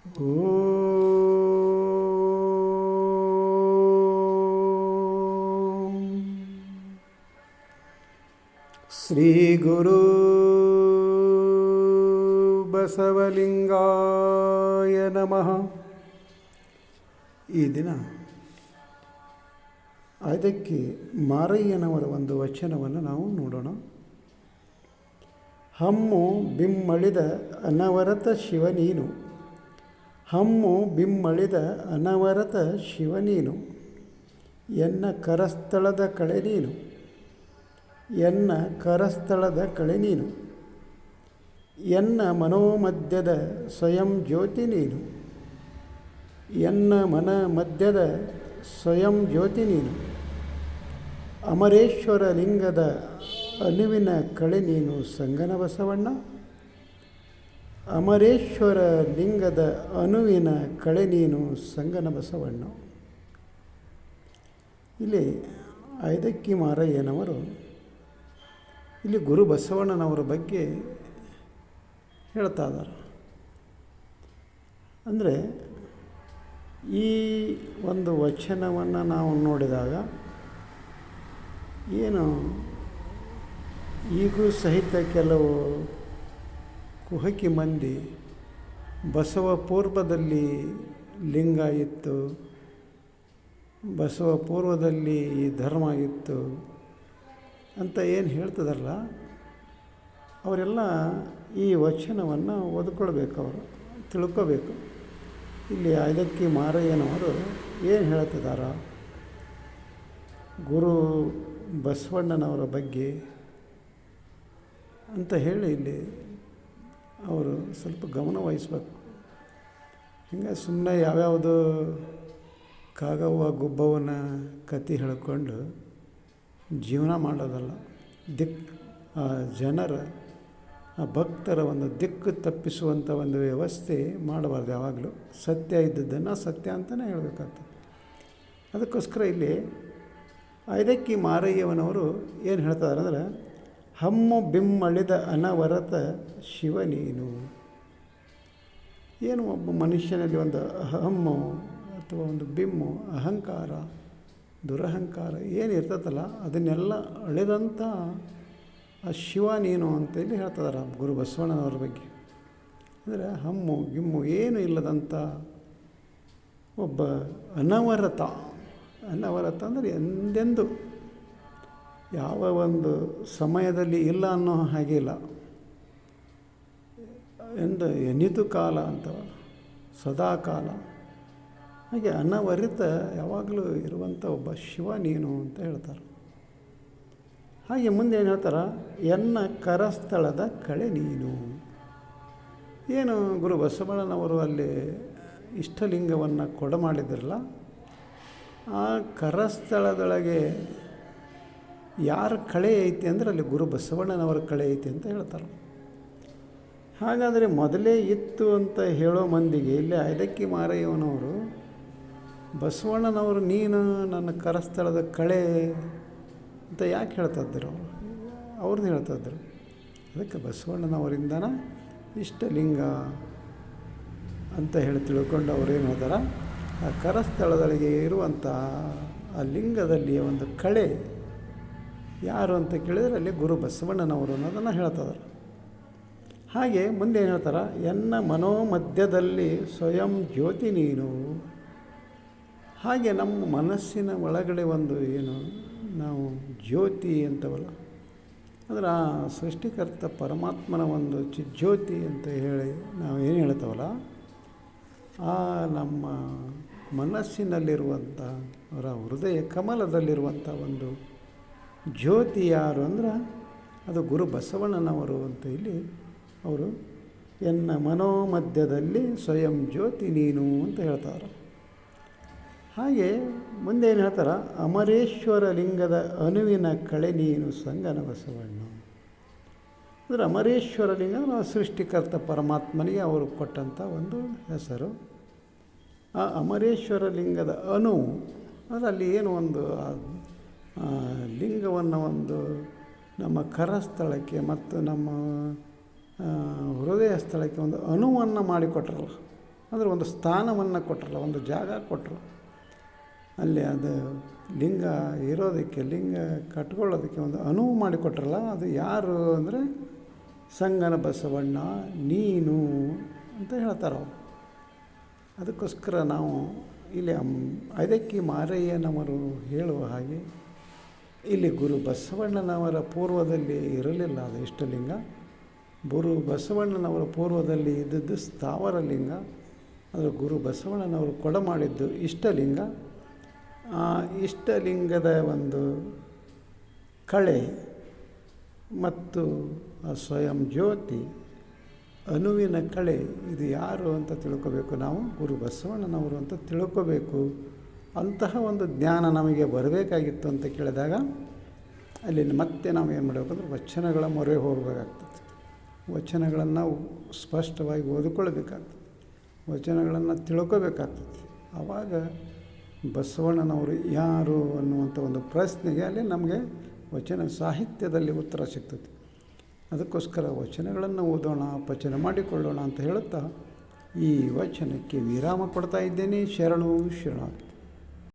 ಶ್ರೀ ಗುರು ಬಸವಲಿಂಗಾಯ ನಮಃ. ಈ ದಿನ ಅದಕ್ಕೆ ಮಾರಯ್ಯನವರ ಒಂದು ವಚನವನ್ನು ನಾವು ನೋಡೋಣ. ಹಮ್ಮು ಬಿಮ್ಮಳಿದ ಅನವರತ ಶಿವನೀನು, ಹಮ್ಮು ಬಿಮ್ಮಳಿದ ಅನವರತ ಶಿವನೀನು, ಎನ್ನ ಕರಸ್ಥಳದ ಕಳೆ ನೀನು, ಎನ್ನ ಕರಸ್ಥಳದ ಕಳೆ ನೀನು, ಎನ್ನ ಮನೋಮಧ್ಯದ ಸ್ವಯಂ ಜ್ಯೋತಿ ನೀನು, ಎನ್ನ ಮನ ಮಧ್ಯದ ಸ್ವಯಂ ಜ್ಯೋತಿ ನೀನು, ಅಮರೇಶ್ವರ ಲಿಂಗದ ಅನುವಿನ ಕಳೆ ನೀನು ಸಂಗನ ಬಸವಣ್ಣ, ಅಮರೇಶ್ವರ ಲಿಂಗದ ಅನುವಿನ ಕಳೆ ನೀನು ಸಂಗನ ಬಸವಣ್ಣ. ಇಲ್ಲಿ ಐದಕ್ಕಿ ಮಾರಯ್ಯನವರು ಇಲ್ಲಿ ಗುರು ಬಸವಣ್ಣನವರ ಬಗ್ಗೆ ಹೇಳ್ತಾ ಇದ್ದಾರೆ. ಅಂದರೆ ಈ ಒಂದು ವಚನವನ್ನು ನಾವು ನೋಡಿದಾಗ ಏನು ಈಗೂ ಸಹಿತ ಕೆಲವು ಕುಹಕಿ ಮಂದಿ ಬಸವ ಪೂರ್ವದಲ್ಲಿ ಲಿಂಗ ಇತ್ತು, ಬಸವ ಪೂರ್ವದಲ್ಲಿ ಈ ಧರ್ಮ ಇತ್ತು ಅಂತ ಏನು ಹೇಳ್ತಿದಾರಲ್ಲ, ಅವರೆಲ್ಲ ಈ ವಚನವನ್ನು ಓದ್ಕೊಳ್ಬೇಕು, ಅವರು ತಿಳ್ಕೋಬೇಕು. ಇಲ್ಲಿ ಐದಕ್ಕಿ ಮಾರಯ್ಯನವರು ಏನು ಹೇಳ್ತಿದಾರ ಗುರು ಬಸವಣ್ಣನವರ ಬಗ್ಗೆ ಅಂತ ಹೇಳಿ ಇಲ್ಲಿ ಅವರು ಸ್ವಲ್ಪ ಗಮನ ವಹಿಸ್ಬೇಕು. ಹಿಂಗೆ ಸುಮ್ಮನೆ ಯಾವ್ಯಾವುದು ಕಾಗವ್ವ ಗುಬ್ಬವನ ಕತೆ ಹೇಳ್ಕೊಂಡು ಜೀವನ ಮಾಡೋದಲ್ಲ. ಜನರ ಭಕ್ತರ ಒಂದು ದಿಕ್ಕು ತಪ್ಪಿಸುವಂಥ ಒಂದು ವ್ಯವಸ್ಥೆ ಮಾಡಬಾರ್ದು. ಯಾವಾಗಲೂ ಸತ್ಯ ಇದ್ದದ್ದನ್ನು ಸತ್ಯ ಅಂತಲೇ ಹೇಳಬೇಕಾಗ್ತದೆ. ಅದಕ್ಕೋಸ್ಕರ ಇಲ್ಲಿ ಐದಕ್ಕಿ ಮಾರಯ್ಯನವರು ಏನು ಹೇಳ್ತಾರೆ ಅಂದರೆ, ಹಮ್ಮು ಬಿಮ್ಮಳಿದ ಅನವರತ ಶಿವನೀನು. ಏನು ಒಬ್ಬ ಮನುಷ್ಯನಲ್ಲಿ ಒಂದು ಹಮ್ಮು ಅಥವಾ ಒಂದು ಬಿಮ್ಮು, ಅಹಂಕಾರ, ದುರಹಂಕಾರ ಏನು ಇರ್ತದಲ್ಲ ಅದನ್ನೆಲ್ಲ ಅಳೆದಂಥ ಆ ಶಿವ ನೀನು ಅಂತೇಳಿ ಹೇಳ್ತಿದ್ದಾರೆ ಗುರು ಬಸವಣ್ಣನವ್ರ ಬಗ್ಗೆ. ಅಂದರೆ ಹಮ್ಮು ಗಿಮ್ಮು ಏನು ಇಲ್ಲದಂಥ ಒಬ್ಬ ಅನವರತ. ಅನವರತ ಅಂದರೆ ಎಂದೆಂದು ಯಾವ ಒಂದು ಸಮಯದಲ್ಲಿ ಇಲ್ಲ ಅನ್ನೋ ಹಾಗಿಲ್ಲ, ಎಂದು ಎನಿತು ಕಾಲ ಅಂತವಲ್ಲ, ಸದಾ ಕಾಲ. ಹಾಗೆ ಅನವರಿತ ಯಾವಾಗಲೂ ಇರುವಂಥ ಒಬ್ಬ ಶಿವ ನೀನು ಅಂತ ಹೇಳ್ತಾರೆ. ಹಾಗೆ ಮುಂದೆ ಏನು ಹೇಳ್ತಾರೆ, ಎನ್ನ ಕರಸ್ಥಳದ ಕಳೆ ನೀನು. ಏನು ಗುರು ಬಸವಣ್ಣನವರು ಅಲ್ಲಿ ಇಷ್ಟಲಿಂಗವನ್ನು ಕೊಡ ಮಾಡಿದ್ರಲ್ಲ, ಆ ಕರಸ್ಥಳದೊಳಗೆ ಯಾರ ಕಳೆ ಐತಿ ಅಂದರೆ ಅಲ್ಲಿ ಗುರು ಬಸವಣ್ಣನವರ ಕಳೆ ಐತಿ ಅಂತ ಹೇಳ್ತಾರೆ. ಹಾಗಾದರೆ ಮೊದಲೇ ಇತ್ತು ಅಂತ ಹೇಳೋ ಮಂದಿಗೆ ಇಲ್ಲಿ ಐದಕ್ಕಿ ಮಾರಯ್ಯನವರು ಬಸವಣ್ಣನವರು ನೀನು ನನ್ನ ಕರಸ್ಥಳದ ಕಳೆ ಅಂತ ಯಾಕೆ ಹೇಳ್ತಾಯಿದ್ರು? ಅವ್ರನ್ನ ಹೇಳ್ತಾಯಿದ್ರು. ಅದಕ್ಕೆ ಬಸವಣ್ಣನವರಿಂದನ ಇಷ್ಟಲಿಂಗ ಅಂತ ಹೇಳಿ ತಿಳ್ಕೊಂಡು ಅವ್ರೇನು ಹೇಳ್ತಾರೆ, ಆ ಕರಸ್ಥಳದೊಳಗೆ ಇರುವಂಥ ಆ ಲಿಂಗದಲ್ಲಿ ಒಂದು ಕಳೆ ಯಾರು ಅಂತ ಕೇಳಿದರೆ ಅಲ್ಲಿ ಗುರು ಬಸವಣ್ಣನವರು ಅನ್ನೋದನ್ನು ಹೇಳ್ತಿದ್ದಾರೆ. ಹಾಗೆ ಮುಂದೆ ಏನು ಹೇಳ್ತಾರೆ, ಎನ್ನ ಮನೋಮಧ್ಯದಲ್ಲಿ ಸ್ವಯಂ ಜ್ಯೋತಿ ನೀನು. ಹಾಗೆ ನಮ್ಮ ಮನಸ್ಸಿನ ಒಳಗಡೆ ಒಂದು ಏನು ನಾವು ಜ್ಯೋತಿ ಅಂತವಲ್ಲ, ಅಂದರೆ ಆ ಸೃಷ್ಟಿಕರ್ತ ಪರಮಾತ್ಮನ ಒಂದು ಜ್ಯೋತಿ ಅಂತ ಹೇಳಿ ನಾವು ಏನು ಹೇಳ್ತವಲ್ಲ, ಆ ನಮ್ಮ ಮನಸ್ಸಿನಲ್ಲಿರುವಂಥ ಅವರ ಹೃದಯ ಕಮಲದಲ್ಲಿರುವಂಥ ಒಂದು ಜ್ಯೋತಿ ಯಾರು ಅಂದ್ರೆ ಅದು ಗುರು ಬಸವಣ್ಣನವರು ಅಂತ ಇಲ್ಲಿ ಅವರು ಎನ್ನ ಮನೋಮಧ್ಯದಲ್ಲಿ ಸ್ವಯಂ ಜ್ಯೋತಿ ನೀನು ಅಂತ ಹೇಳ್ತಾರೆ. ಹಾಗೆ ಮುಂದೆ ಏನು ಹೇಳ್ತಾರೆ, ಅಮರೇಶ್ವರ ಲಿಂಗದ ಅನುವಿನ ಕಳೆ ನೀನು ಸಂಗನ ಬಸವಣ್ಣ. ಅಂದರೆ ಅಮರೇಶ್ವರ ಲಿಂಗ ನಾವು ಸೃಷ್ಟಿಕರ್ತ ಪರಮಾತ್ಮನಿಗೆ ಅವರು ಕೊಟ್ಟಂಥ ಒಂದು ಹೆಸರು. ಆ ಅಮರೇಶ್ವರ ಲಿಂಗದ ಅಣು ಅದರಲ್ಲಿ ಏನು ಒಂದು ಲಿಂಗವನ್ನು ಒಂದು ನಮ್ಮ ಕರಸ್ಥಳಕ್ಕೆ ಮತ್ತು ನಮ್ಮ ಹೃದಯ ಸ್ಥಳಕ್ಕೆ ಒಂದು ಅಣುವನ್ನು ಮಾಡಿಕೊಟ್ರಲ್ಲ, ಅಂದರೆ ಒಂದು ಸ್ಥಾನವನ್ನು ಕೊಟ್ಟರಲ್ಲ, ಒಂದು ಜಾಗ ಕೊಟ್ಟರು. ಅಲ್ಲಿ ಅದು ಲಿಂಗ ಇರೋದಕ್ಕೆ, ಲಿಂಗ ಕಟ್ಕೊಳ್ಳೋದಕ್ಕೆ ಒಂದು ಅನುವು ಮಾಡಿಕೊಟ್ರಲ್ಲ, ಅದು ಯಾರು ಅಂದರೆ ಸಂಗನ ಬಸವಣ್ಣ ನೀನು ಅಂತ ಹೇಳ್ತಾರೆ ಅವರು. ಅದಕ್ಕೋಸ್ಕರ ನಾವು ಇಲ್ಲಿ ಅದಕ್ಕೆ ಮಾರಯ್ಯನವರು ಹೇಳುವ ಹಾಗೆ ಇಲ್ಲಿ ಗುರು ಬಸವಣ್ಣನವರ ಪೂರ್ವದಲ್ಲಿ ಇರಲಿಲ್ಲ ಅದು ಇಷ್ಟಲಿಂಗ. ಗುರು ಬಸವಣ್ಣನವರ ಪೂರ್ವದಲ್ಲಿ ಇದ್ದದ್ದು ಸ್ಥಾವರ ಲಿಂಗ. ಅದು ಗುರು ಬಸವಣ್ಣನವರು ಕೊಡಮಾಡಿದ್ದು ಇಷ್ಟಲಿಂಗ. ಆ ಇಷ್ಟಲಿಂಗದ ಒಂದು ಕಳೆ ಮತ್ತು ಆ ಸ್ವಯಂ ಜ್ಯೋತಿ ಅನುವಿನ ಕಳೆ ಇದು ಯಾರು ಅಂತ ತಿಳ್ಕೋಬೇಕು ನಾವು. ಗುರು ಬಸವಣ್ಣನವರು ಅಂತ ತಿಳ್ಕೋಬೇಕು. ಅಂತಹ ಒಂದು ಜ್ಞಾನ ನಮಗೆ ಬರಬೇಕಾಗಿತ್ತು ಅಂತ ಕೇಳಿದಾಗ ಅಲ್ಲಿ ಮತ್ತೆ ನಾವು ಏನು ಮಾಡಬೇಕು ಅಂದರೆ ವಚನಗಳ ಮೊರೆ ಹೋಗಬೇಕಾಗ್ತದೆ. ವಚನಗಳನ್ನು ಸ್ಪಷ್ಟವಾಗಿ ಓದಿಕೊಳ್ಬೇಕಾಗ್ತದೆ, ವಚನಗಳನ್ನು ತಿಳ್ಕೋಬೇಕಾಗ್ತದೆ. ಆವಾಗ ಬಸವಣ್ಣನವರು ಯಾರು ಅನ್ನುವಂಥ ಒಂದು ಪ್ರಶ್ನೆಗೆ ಅಲ್ಲಿ ನಮಗೆ ವಚನ ಸಾಹಿತ್ಯದಲ್ಲಿ ಉತ್ತರ ಸಿಗ್ತದೆ. ಅದಕ್ಕೋಸ್ಕರ ವಚನಗಳನ್ನು ಓದೋಣ, ಪಚನ ಮಾಡಿಕೊಳ್ಳೋಣ ಅಂತ ಹೇಳುತ್ತಾ ಈ ವಚನಕ್ಕೆ ವಿರಾಮ ಕೊಡ್ತಾ ಇದ್ದೇನೆ. ಶರಣು ಶರಣಾರ್ಥಿ.